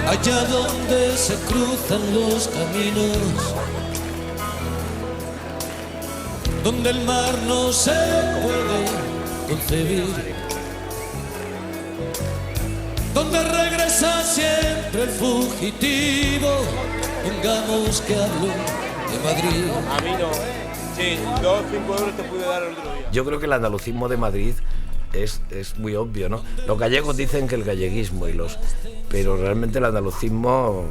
allá donde se cruzan los caminos, donde el mar no se puede concebir, donde regresa siempre el fugitivo. Pongamos que hablo de Madrid. A mí no. Sí, 2 5 euros te pude dar el otro día. Yo creo que el andalucismo de Madrid es muy obvio, ¿no? Los gallegos dicen que el galleguismo pero realmente el andalucismo,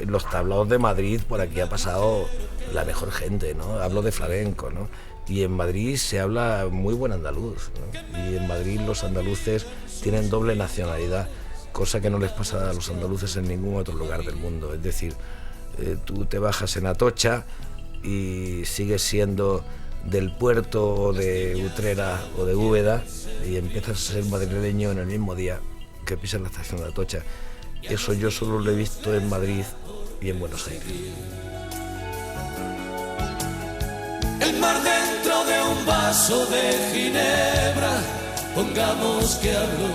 los tablaos de Madrid, por aquí ha pasado la mejor gente, ¿no? Hablo de flamenco, ¿no? Y en Madrid se habla muy buen andaluz, ¿no? Y en Madrid los andaluces tienen doble nacionalidad, cosa que no les pasa a los andaluces en ningún otro lugar del mundo. Es decir, tú te bajas en Atocha y sigues siendo del Puerto o de Utrera o de Úbeda y empiezas a ser madrileño en el mismo día que pisas la estación de Atocha. Eso yo solo lo he visto en Madrid y en Buenos Aires. El mar dentro de un vaso de ginebra, pongamos que hablo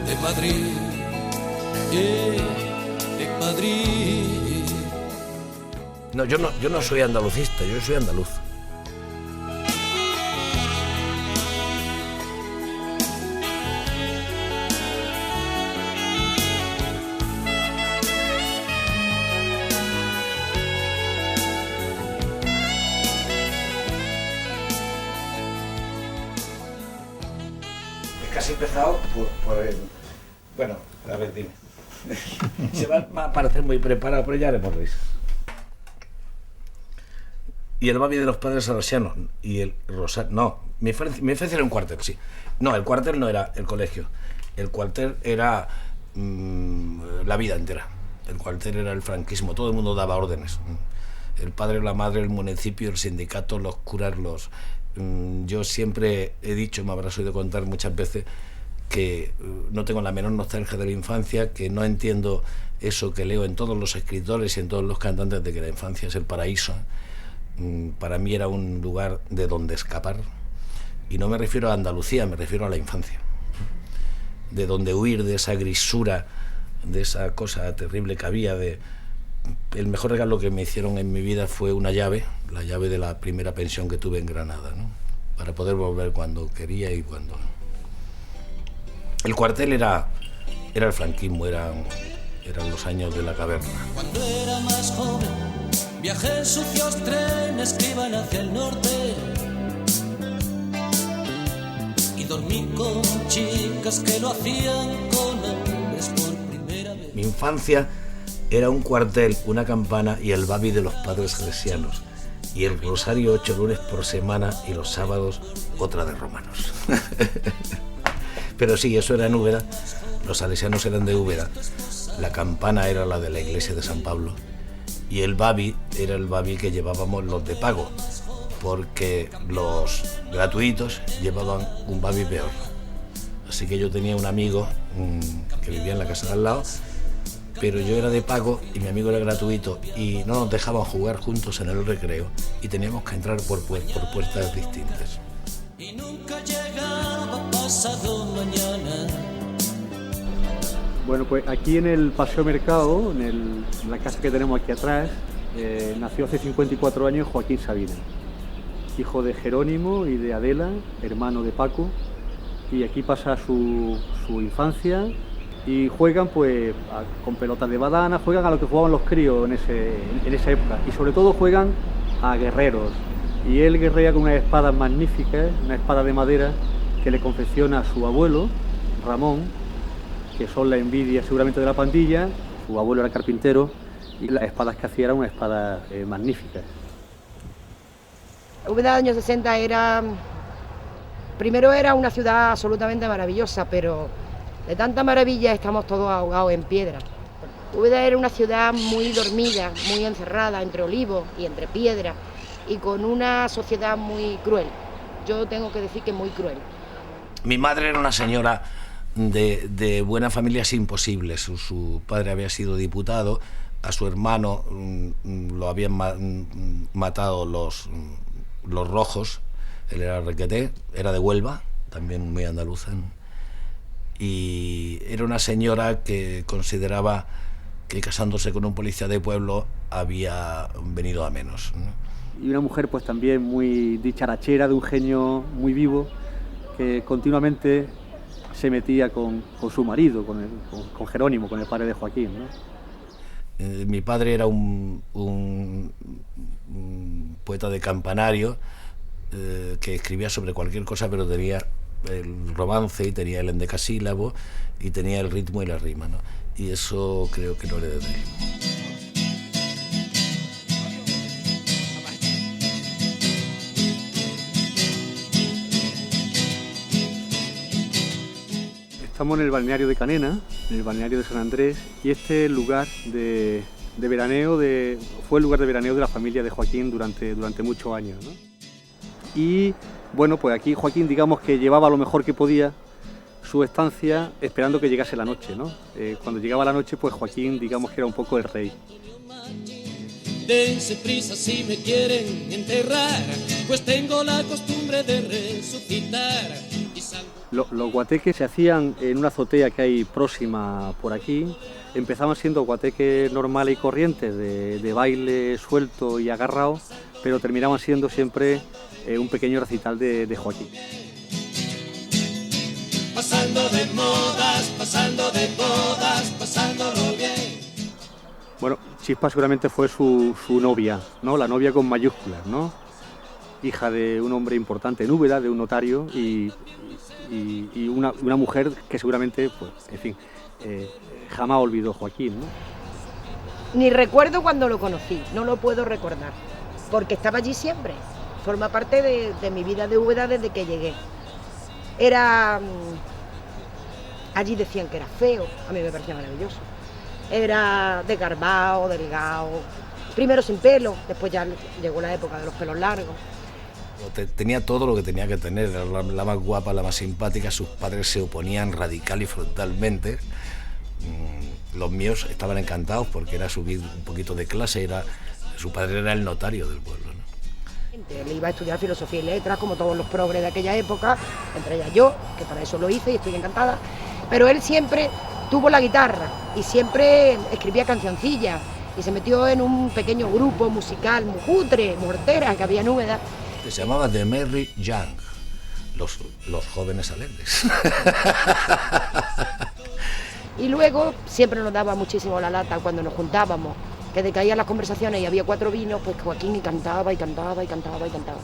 de Madrid, de Madrid. No, yo no soy andalucista, yo soy andaluz. Casi empezado por el... Bueno, a ver, dime. Se va a parecer muy preparado, pero ya haremos risa. Y el babi de los padres salesianos y el rosario... No, mi infancia era un cuartel, sí. No, el cuartel no era el colegio. El cuartel era la vida entera. El cuartel era el franquismo, todo el mundo daba órdenes. El padre, la madre, el municipio, el sindicato, los curas, yo siempre he dicho, me habrás oído contar muchas veces, que no tengo la menor nostalgia de la infancia, que no entiendo eso que leo en todos los escritores y en todos los cantantes de que la infancia es el paraíso. Para mí era un lugar de donde escapar, y no me refiero a Andalucía, me refiero a la infancia, de donde huir de esa grisura, de esa cosa terrible que había. El mejor regalo que me hicieron en mi vida fue una llave, la llave de la primera pensión que tuve en Granada, ¿no? Para poder volver cuando quería y cuando... El cuartel era el franquismo, eran los años de la caverna. Cuando era más joven, viajé en sucios trenes que iban hacia el norte y dormí con chicas que lo hacían con hombres por primera vez. Mi infancia era un cuartel, una campana y el babi de los padres salesianos, y el rosario 8 lunes por semana y los sábados otra de romanos. Pero sí, eso era en Úbeda, los salesianos eran de Úbeda, la campana era la de la iglesia de San Pablo y el babi era el babi que llevábamos los de pago, porque los gratuitos llevaban un babi peor. Así que yo tenía un amigo que vivía en la casa de al lado, pero yo era de pago y mi amigo era gratuito y no nos dejaban jugar juntos en el recreo y teníamos que entrar por puertas distintas. Y nunca llegaba pasado mañana. Bueno, pues aquí en el Paseo Mercado, en la casa que tenemos aquí atrás, nació hace 54 años Joaquín Sabina, hijo de Jerónimo y de Adela, hermano de Paco, y aquí pasa su infancia y juegan pues con pelotas de badana, juegan a lo que jugaban los críos en esa época y sobre todo juegan a guerreros. Y él guerrea con unas espadas magníficas, una espada de madera que le confecciona su abuelo, Ramón, que son la envidia seguramente de la pandilla. Su abuelo era carpintero y las espadas que hacía eran unas espadas magníficas. Úbeda de los años 60 primero era una ciudad absolutamente maravillosa, pero de tanta maravilla estamos todos ahogados en piedra. Úbeda era una ciudad muy dormida, muy encerrada entre olivos y entre piedras, y con una sociedad muy cruel. Yo tengo que decir que muy cruel. Mi madre era una señora de buena familia sin posibles. Su padre había sido diputado, a su hermano lo habían matado los rojos, él era requeté, era de Huelva, también muy andaluza, y era una señora que consideraba que casándose con un policía de pueblo había venido a menos, ¿no? Y una mujer pues también muy dicharachera, de un genio muy vivo, que continuamente se metía con su marido, con Jerónimo, con el padre de Joaquín, ¿no? Mi padre era un poeta de campanario que escribía sobre cualquier cosa, pero tenía el romance y tenía el endecasílabo y tenía el ritmo y la rima, ¿no? Y eso creo que no heredé de él. Estamos en el balneario de Canena, en el balneario de San Andrés, y este lugar de veraneo fue el lugar de veraneo de la familia de Joaquín durante muchos años, ¿no? Y bueno, pues aquí Joaquín, digamos que llevaba lo mejor que podía su estancia esperando que llegase la noche, ¿no? Cuando llegaba la noche, pues Joaquín, digamos que era un poco el rey. Dense prisa si me quieren enterrar, pues tengo la costumbre de resucitar. Los guateques se hacían en una azotea que hay próxima por aquí. Empezaban siendo guateques normales y corrientes, de baile suelto y agarrado, pero terminaban siendo siempre un pequeño recital de Joaquín. Pasando de modas, pasándolo bien. Bueno, Chispa seguramente fue su novia, ¿no? La novia con mayúsculas, ¿no? Hija de un hombre importante en Úbeda, de un notario, y una mujer que seguramente, pues, en fin, jamás olvidó Joaquín, ¿no? Ni recuerdo cuando lo conocí, no lo puedo recordar, porque estaba allí siempre. Forma parte de mi vida de Úbeda desde que llegué. Allí decían que era feo, a mí me parecía maravilloso. Era desgarbado, delgado, primero sin pelo, después ya llegó la época de los pelos largos. Tenía todo lo que tenía que tener, era la más guapa, la más simpática. Sus padres se oponían radical y frontalmente. Los míos estaban encantados porque era subir un poquito de clase, su padre era el notario del pueblo, ¿no? Él iba a estudiar filosofía y letras como todos los progres de aquella época, entre ellas yo, que para eso lo hice y estoy encantada, pero él siempre tuvo la guitarra y siempre escribía cancioncillas y se metió en un pequeño grupo musical muy cutre, mortera, que había en Úbeda. Que se llamaba The Merry Young, los jóvenes alegres. Y luego siempre nos daba muchísimo la lata cuando nos juntábamos, que decaían las conversaciones y había 4 vinos, pues Joaquín y cantaba y cantaba y cantaba y cantaba.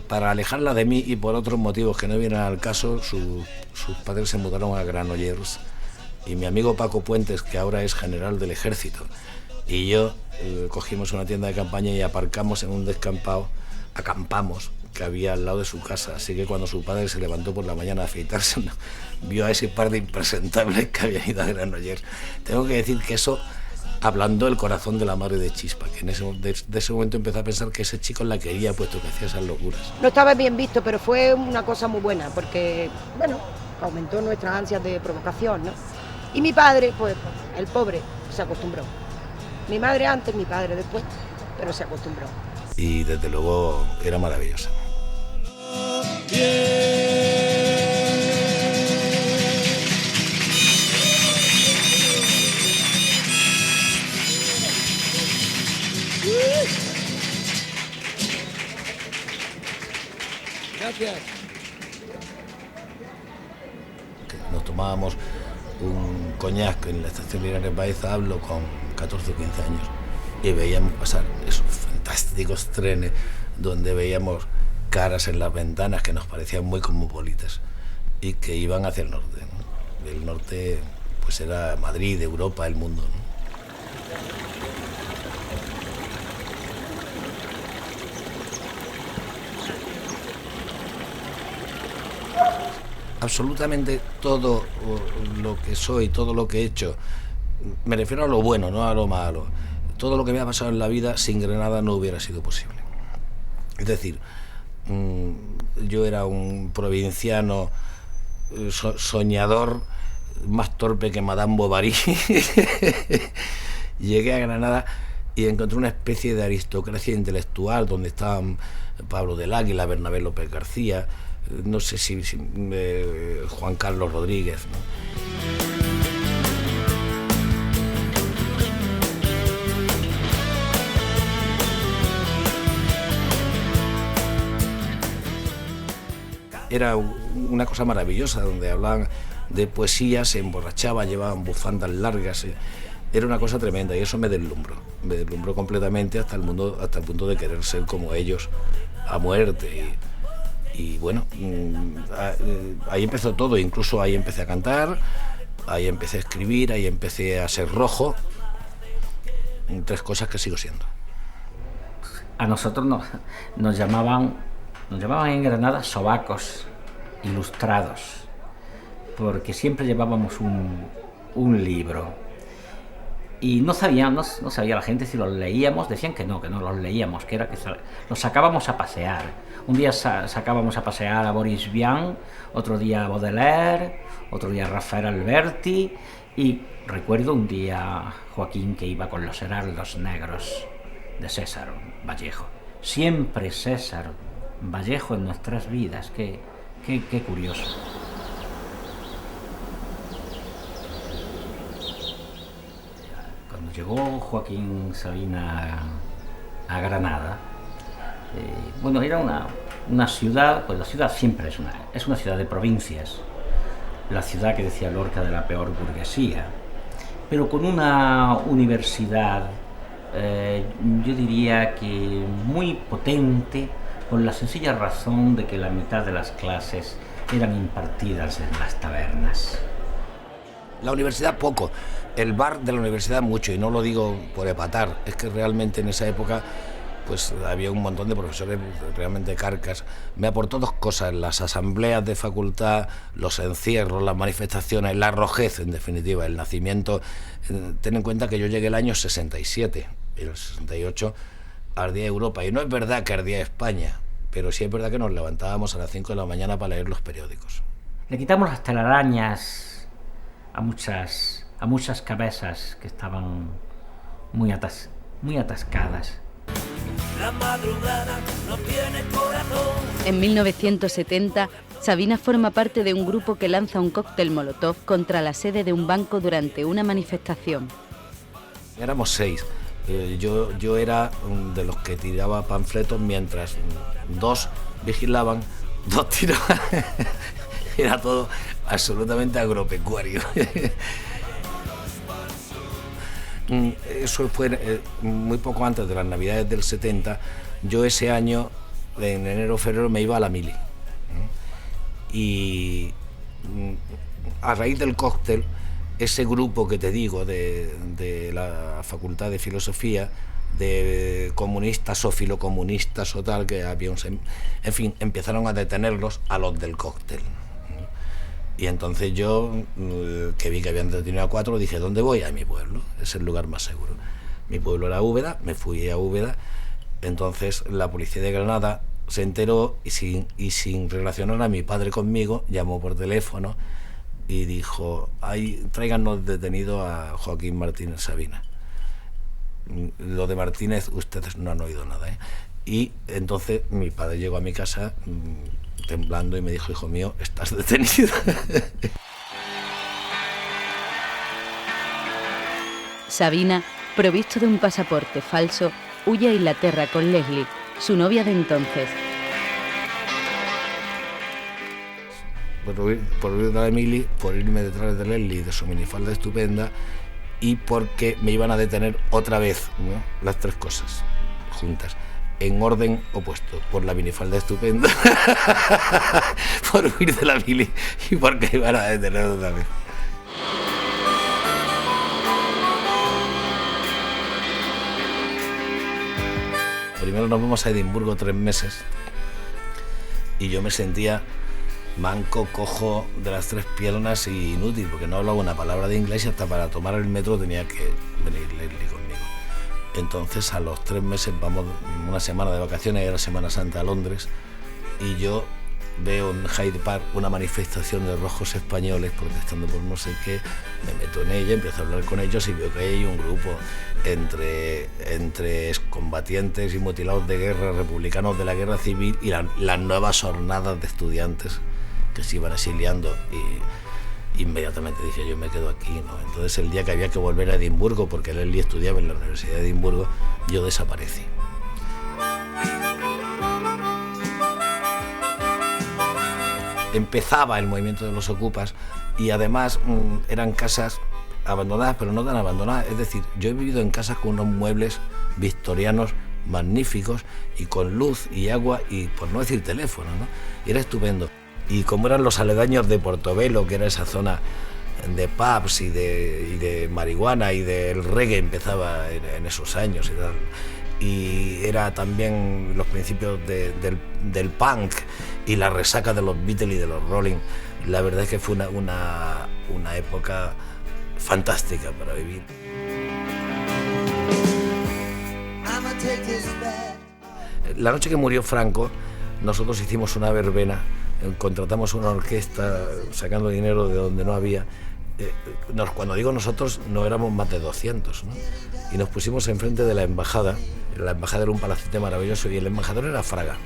Para alejarla de mí y por otros motivos que no vienen al caso, sus padres se mudaron a Granollers y mi amigo Paco Puentes, que ahora es general del ejército, y yo cogimos una tienda de campaña y aparcamos en un descampado, acampamos, que había al lado de su casa, así que cuando su padre se levantó por la mañana a afeitarse, vio a ese par de impresentables que habían ido a Granollers. Tengo que decir que eso ablandó el corazón de la madre de Chispa, que de ese momento empezó a pensar que ese chico la quería, puesto que hacía esas locuras. No estaba bien visto, pero fue una cosa muy buena, porque, bueno, aumentó nuestras ansias de provocación, ¿no? Y mi padre, pues, el pobre, se acostumbró. Mi madre antes, mi padre después, pero se acostumbró. Y desde luego era maravillosa. Gracias. Nos tomábamos un coñac en la estación Linares Baeza, hablo con 14 o 15 años, y veíamos pasar esos fantásticos trenes donde veíamos caras en las ventanas que nos parecían muy cosmopolitas y que iban hacia el norte, ¿no? El norte pues era Madrid, Europa, el mundo, ¿no? Absolutamente todo lo que soy, todo lo que he hecho, me refiero a lo bueno, no a lo malo. Todo lo que me ha pasado en la vida, sin Granada no hubiera sido posible. Es decir, yo era un provinciano soñador, más torpe que Madame Bovary. Llegué a Granada y encontré una especie de aristocracia intelectual donde estaban Pablo del Águila, Bernabé López García, no sé si Juan Carlos Rodríguez, ¿no? era una cosa maravillosa, donde hablaban de poesía, se emborrachaban, llevaban bufandas largas. Era una cosa tremenda y eso me deslumbró completamente hasta el punto de querer ser como ellos a muerte. Y bueno, ahí empezó todo, incluso ahí empecé a cantar, ahí empecé a escribir, ahí empecé a ser rojo, 3 cosas que sigo siendo. A nosotros nos llamaban en Granada sobacos ilustrados, porque siempre llevábamos un libro y no sabía la gente si los leíamos. Decían que no los leíamos, que los sacábamos a pasear. Un día sacábamos a pasear a Boris Vian, otro día a Baudelaire, otro día a Rafael Alberti, y recuerdo un día Joaquín que iba con los heraldos negros de César Vallejo. Siempre César Vallejo en nuestras vidas, qué curioso. Cuando llegó Joaquín Sabina a Granada, bueno, era una ciudad, pues la ciudad siempre es una ciudad de provincias, la ciudad que decía Lorca de la peor burguesía, pero con una universidad, yo diría que muy potente, por la sencilla razón de que la mitad de las clases eran impartidas en las tabernas. La universidad poco, el bar de la universidad mucho, y no lo digo por epatar, es que realmente en esa época pues había un montón de profesores realmente carcas. Me aportó 2 cosas, las asambleas de facultad, los encierros, las manifestaciones, la rojez, en definitiva, el nacimiento. Ten en cuenta que yo llegué el año 67, y el 68 ardía Europa, y no es verdad que ardía España, pero sí es verdad que nos levantábamos a las 5 de la mañana para leer los periódicos. Le quitamos las telarañas a muchas cabezas que estaban muy atascadas. La madrugada no tiene corazón. En 1970, Sabina forma parte de un grupo que lanza un cóctel molotov contra la sede de un banco durante una manifestación. Éramos 6. Yo era de los que tiraba panfletos mientras 2 vigilaban, 2 tiraban. Era todo absolutamente agropecuario. Eso fue muy poco antes de las Navidades del 70. Yo ese año, en enero o febrero, me iba a la mili. Y a raíz del cóctel, ese grupo que te digo de la Facultad de Filosofía, de comunistas o filocomunistas o tal, que había en fin, empezaron a detenerlos a los del cóctel. Y entonces yo, que vi que habían detenido a 4, dije, ¿dónde voy? A mi pueblo, es el lugar más seguro. Mi pueblo era Úbeda, me fui a Úbeda. Entonces la policía de Granada se enteró y sin relacionar a mi padre conmigo, llamó por teléfono y dijo, tráiganos detenido a Joaquín Martínez Sabina. Lo de Martínez, ustedes no han oído nada, ¿eh? Y entonces mi padre llegó a mi casa temblando y me dijo, hijo mío, estás detenido. Sabina, provisto de un pasaporte falso, huye a Inglaterra con Leslie, su novia de entonces. Por huir de la mili, por irme detrás de Leslie, de su minifalda estupenda, y porque me iban a detener otra vez, ¿no? Las 3 cosas juntas, en orden opuesto, por la minifalda estupenda, por huir de la mili y porque iban a detener otra vez. Primero nos vamos a Edimburgo 3 meses y yo me sentía manco, cojo de las 3 piernas y inútil, porque no hablaba una palabra de inglés y hasta para tomar el metro tenía que venir Leslie conmigo. Entonces a los 3 meses vamos una semana de vacaciones, era Semana Santa a Londres, y yo veo en Hyde Park una manifestación de rojos españoles protestando por no sé qué, me meto en ella, empiezo a hablar con ellos y veo que hay un grupo entre excombatientes y mutilados de guerra, republicanos de la guerra civil y las nuevas hornadas de estudiantes que se iban exiliando, y inmediatamente dije, yo me quedo aquí, ¿no? Entonces el día que había que volver a Edimburgo, porque Leslie estudiaba en la Universidad de Edimburgo, yo desaparecí. empezaba el movimiento de los ocupas y además eran casas abandonadas, pero no tan abandonadas. Es decir, yo he vivido en casas con unos muebles victorianos magníficos y con luz y agua y, por no decir teléfono, ¿no? Y era estupendo. Y como eran los aledaños de Portobelo, que era esa zona de pubs y de marihuana y del reggae empezaba en esos años y tal. Y era también los principios del punk y la resaca de los Beatles y de los Rolling. La verdad es que fue una época fantástica para vivir. La noche que murió Franco, nosotros hicimos una verbena, contratamos una orquesta sacando dinero de donde no había. Cuando digo nosotros, no éramos más de 200, ¿no? Y nos pusimos enfrente de la embajada. La embajada era un palacete maravilloso y el embajador era Fraga.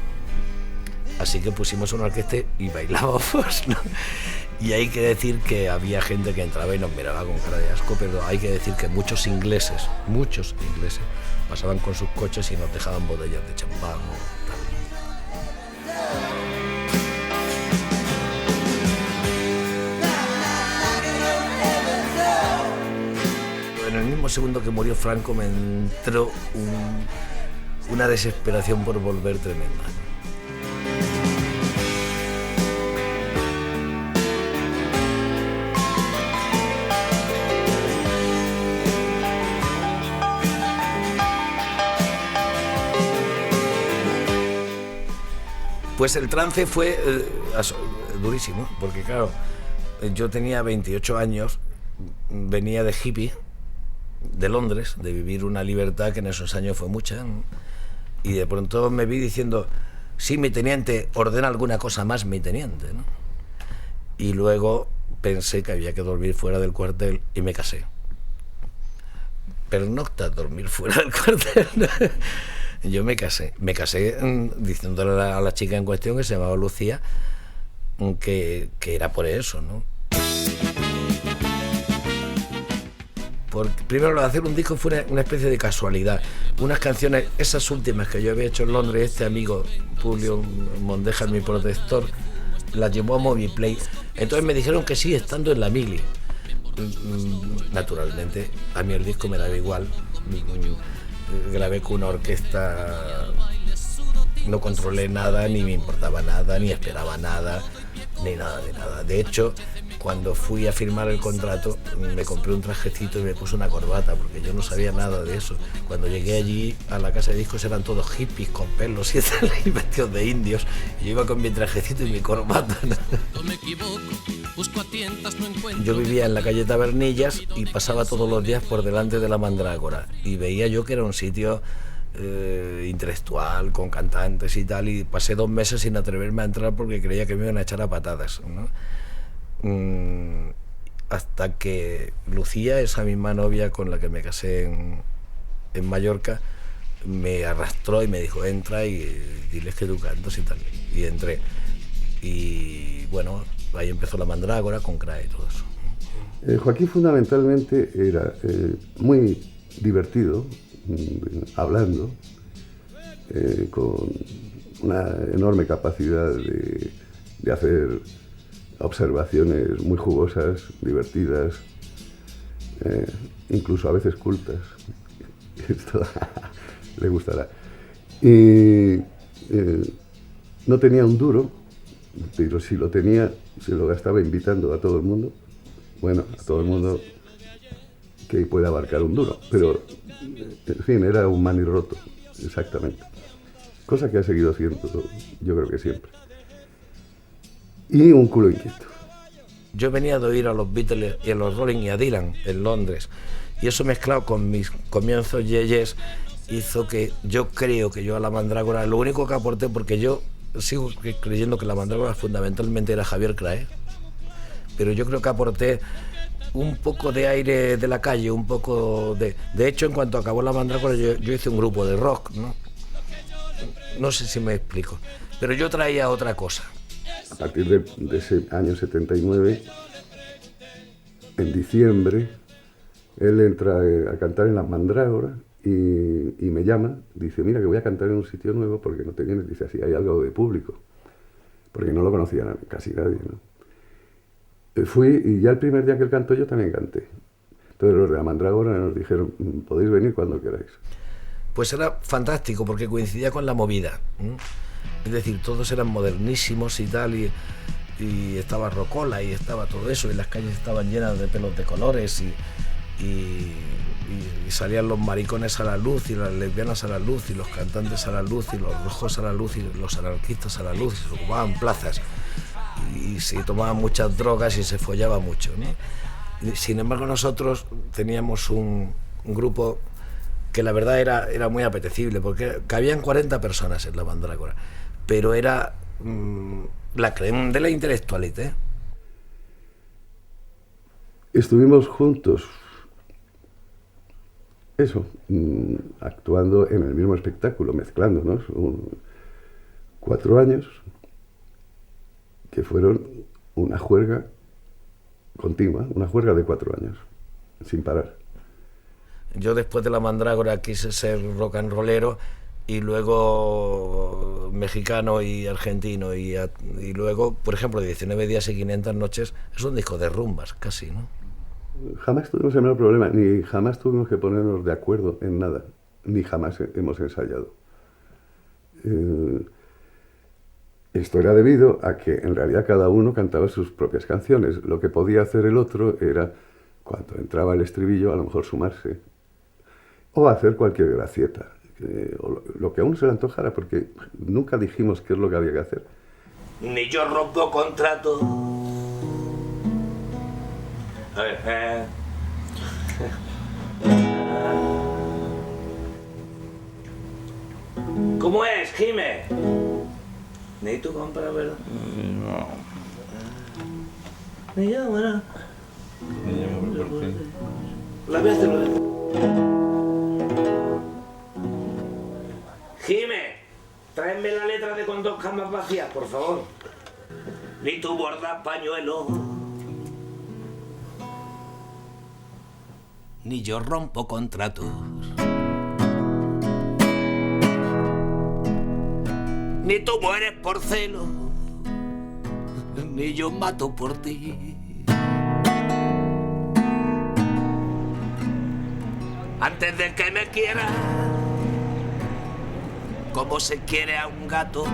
Así que pusimos una orquesta y bailábamos, ¿no? Y hay que decir que había gente que entraba y nos miraba con cara de asco, pero hay que decir que muchos ingleses pasaban con sus coches y nos dejaban botellas de champán o tal. En el mismo segundo que murió Franco me entró una desesperación por volver tremenda. Pues el trance fue durísimo, porque claro, yo tenía 28 años, venía de hippie, de Londres, de vivir una libertad que en esos años fue mucha, ¿no? Y de pronto me vi diciendo, sí, mi teniente, ordena alguna cosa más, mi teniente, ¿no? Y luego pensé que había que dormir fuera del cuartel y me casé. Pernocta dormir fuera del cuartel, ¿no? Yo me casé diciéndole a la chica en cuestión, que se llamaba Lucía, que era por eso, ¿no? Porque primero, lo de hacer un disco fue una especie de casualidad. Unas canciones, esas últimas que yo había hecho en Londres, este amigo Julio Mondeja, mi protector, las llevó a Moviplay. Entonces me dijeron que sí, estando en la mili. Naturalmente, a mí el disco me daba igual. Grabé con una orquesta, no controlé nada, ni me importaba nada, ni esperaba nada, ni nada de nada. De hecho, cuando fui a firmar el contrato, me compré un trajecito y me puse una corbata, porque yo no sabía nada de eso. Cuando llegué allí a la casa de discos eran todos hippies con pelos y vestidos de indios, y yo iba con mi trajecito y mi corbata, ¿no? Yo vivía en la calle Tabernillas y pasaba todos los días por delante de la Mandrágora, y veía yo que era un sitio intelectual, con cantantes y tal, y pasé 2 meses sin atreverme a entrar porque creía que me iban a echar a patadas, ¿no? Hasta que Lucía, esa misma novia con la que me casé en Mallorca, me arrastró y me dijo, entra y diles que tú cantas y tal. Y entré. Y bueno, ahí empezó la Mandrágora con CRAE y todo eso. Joaquín fundamentalmente era muy divertido, hablando, con una enorme capacidad de hacer observaciones muy jugosas, divertidas, incluso a veces cultas. Esto le gustará. Y no tenía un duro, pero si lo tenía, se lo gastaba invitando a todo el mundo. Bueno, a todo el mundo que puede abarcar un duro, pero en fin, era un manirroto, exactamente. Cosa que ha seguido siendo, yo creo que siempre. Y un culo inquieto. Yo venía de oír a los Beatles y a los Rolling y a Dylan en Londres, y eso mezclado con mis comienzos yeyes hizo que yo creo que yo a la Mandrágora, lo único que aporté, porque yo sigo creyendo que la Mandrágora fundamentalmente era Javier CRAE, pero yo creo que aporté un poco de aire de la calle, un poco de... De hecho, en cuanto acabó la Mandrágora, yo hice un grupo de rock, ¿no? No sé si me explico, pero yo traía otra cosa. A partir de ese año 79, en diciembre, él entra a cantar en la Mandrágora y me llama, dice, mira que voy a cantar en un sitio nuevo porque no te vienes, dice, así hay algo de público. porque no lo conocía casi nadie, ¿no? Fui y ya el primer día que él cantó yo también canté. Entonces los de la Mandrágora nos dijeron, podéis venir cuando queráis. Pues era fantástico porque coincidía con la movida, ¿eh? Es decir, todos eran modernísimos y tal, y estaba Rocola y estaba todo eso, y las calles estaban llenas de pelos de colores y salían los maricones a la luz y las lesbianas a la luz y los cantantes a la luz y los rojos a la luz y los anarquistas a la luz, y se ocupaban plazas y se tomaban muchas drogas y se follaba mucho, ¿no? Y, sin embargo, nosotros teníamos un grupo que la verdad era muy apetecible, porque cabían 40 personas en la Mandrágora, pero era la crema de la intelectualité. Estuvimos juntos, eso, actuando en el mismo espectáculo, mezclándonos, 4 años, que fueron una juerga continua, una juerga de 4 años, sin parar. Yo después de la Mandrágora quise ser rock and rollero y luego mexicano y argentino y luego, por ejemplo, 19 días y 500 noches es un disco de rumbas casi, ¿no? Jamás tuvimos el menor problema, ni jamás tuvimos que ponernos de acuerdo en nada, ni jamás hemos ensayado. Esto era debido a que en realidad cada uno cantaba sus propias canciones. Lo que podía hacer el otro era, cuando entraba el estribillo, a lo mejor sumarse o hacer cualquier gracieta, o lo que a uno se le antojara, porque nunca dijimos qué es lo que había que hacer. Ni yo rompo contrato. A ver, ¿cómo es, Jime? Ni tú compras, ¿verdad? No. Ni yo, bueno. Ni yo, ¿por qué? La voy a hacer. Jime, tráeme la letra de Con dos camas vacías, por favor. Ni tú bordas pañuelo. Ni yo rompo contratos. Ni tú mueres por celo. Ni yo mato por ti. Antes de que me quiera, como se quiere a un gato,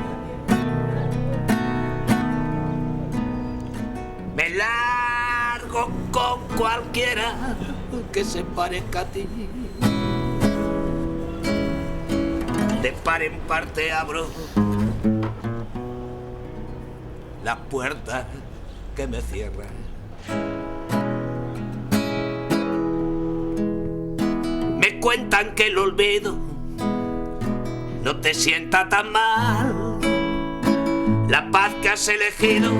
me largo con cualquiera que se parezca a ti. De par en parte abro las puertas que me cierran. Me cuentan que el olvido no te sienta tan mal. La paz que has elegido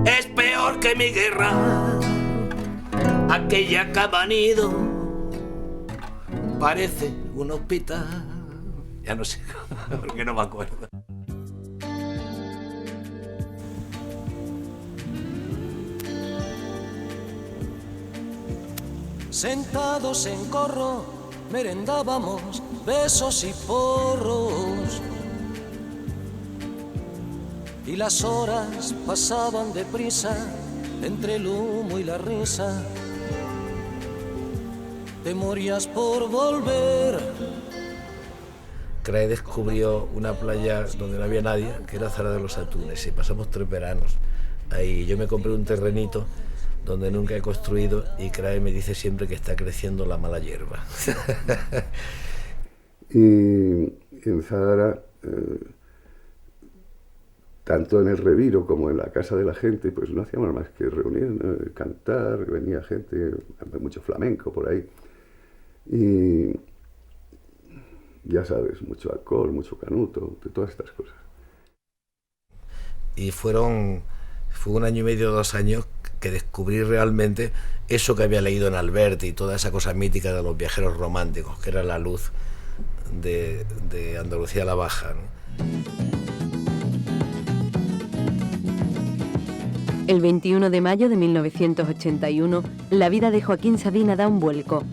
es peor que mi guerra. Aquella que ha venido parece un hospital. Ya no sé, porque no me acuerdo. Sentados en corro, merendábamos besos y porros. Y las horas pasaban deprisa entre el humo y la risa. Te morías por volver. Crae descubrió una playa donde no había nadie, que era Zara de los Atunes, y pasamos 3 veranos ahí. Yo me compré un terrenito donde nunca he construido y Crae me dice siempre que está creciendo la mala hierba. Y en Zahara, tanto en el Reviro como en la casa de la gente, pues no hacíamos más que reunir, cantar, venía gente, mucho flamenco por ahí. Y ya sabes, mucho alcohol, mucho canuto, de todas estas cosas. Y fue 1 año y medio, 2 años que descubrí realmente eso que había leído en Alberti y toda esa cosa mítica de los viajeros románticos, que era la luz de Andalucía la Baja, ¿no? El 21 de mayo de 1981, la vida de Joaquín Sabina da un vuelco.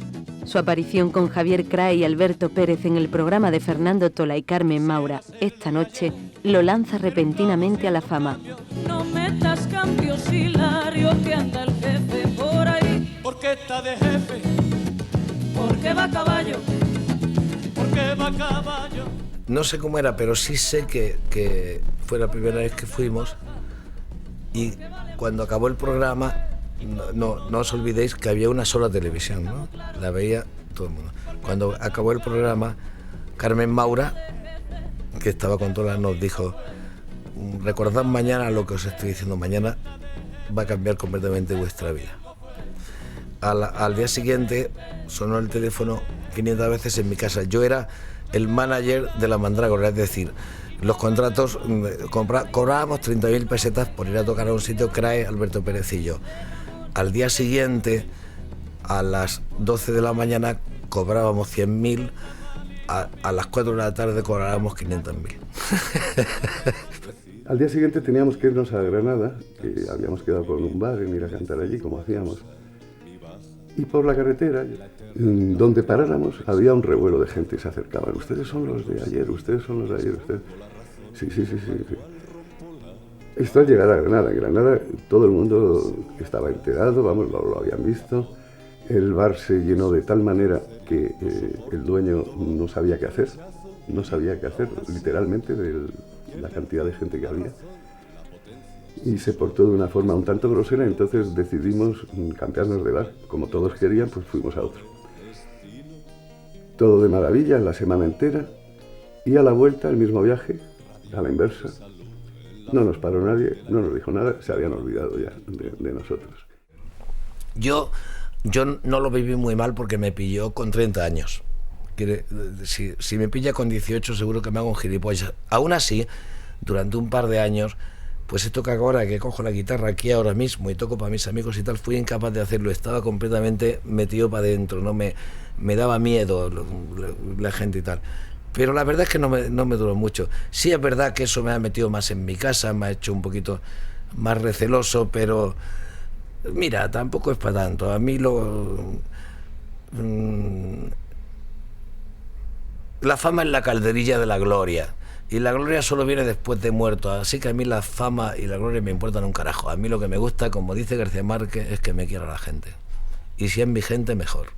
Su aparición con Javier Crae y Alberto Pérez en el programa de Fernando Tola y Carmen Maura, Esta noche, lo lanza repentinamente a la fama. No metas cambios, Hilario, que anda el jefe por ahí. ¿Por qué está de jefe? Porque va a caballo. ¿Por qué va a caballo? No sé cómo era, pero sí sé que fue la primera vez que fuimos y cuando acabó el programa, no os olvidéis que había una sola televisión, ¿no? La veía todo el mundo. Cuando acabó el programa, Carmen Maura, que estaba con todas, nos dijo: recordad mañana lo que os estoy diciendo, mañana va a cambiar completamente vuestra vida. Al día siguiente sonó el teléfono 500 veces en mi casa. Yo era el manager de la Mandrágora, es decir, los contratos, cobrábamos 30.000 pesetas por ir a tocar a un sitio, CRAE Alberto Pérez y yo. Al día siguiente, a las 12 de la mañana, cobrábamos 100.000, a las 4 de la tarde cobrábamos 500.000. Al día siguiente teníamos que irnos a Granada, que habíamos quedado con un bar en ir a cantar allí, como hacíamos. Y por la carretera, donde paráramos, había un revuelo de gente y se acercaban. Ustedes son los de ayer, ustedes son los de ayer, ustedes... Sí. Esto al llegar a Granada. En Granada todo el mundo estaba enterado, vamos, lo habían visto. El bar se llenó de tal manera que el dueño no sabía qué hacer, literalmente, de la cantidad de gente que había. Y se portó de una forma un tanto grosera, entonces decidimos cambiarnos de bar. Como todos querían, pues fuimos a otro. Todo de maravilla, la semana entera, y a la vuelta, el mismo viaje, a la inversa. No nos paró nadie, no nos dijo nada, se habían olvidado ya de nosotros. Yo no lo viví muy mal porque me pilló con 30 años. Si me pilla con 18 seguro que me hago un gilipollas. Aún así, durante un par de años, pues esto que ahora que cojo la guitarra aquí ahora mismo y toco para mis amigos y tal, fui incapaz de hacerlo, estaba completamente metido para adentro, no me daba miedo la gente y tal. Pero la verdad es que no me duró mucho. Sí es verdad que eso me ha metido más en mi casa, me ha hecho un poquito más receloso, pero mira, tampoco es para tanto. A mí la fama es la calderilla de la gloria. Y la gloria solo viene después de muerto, así que a mí la fama y la gloria me importan un carajo. A mí lo que me gusta, como dice García Márquez, es que me quiera la gente. Y si es mi gente, mejor.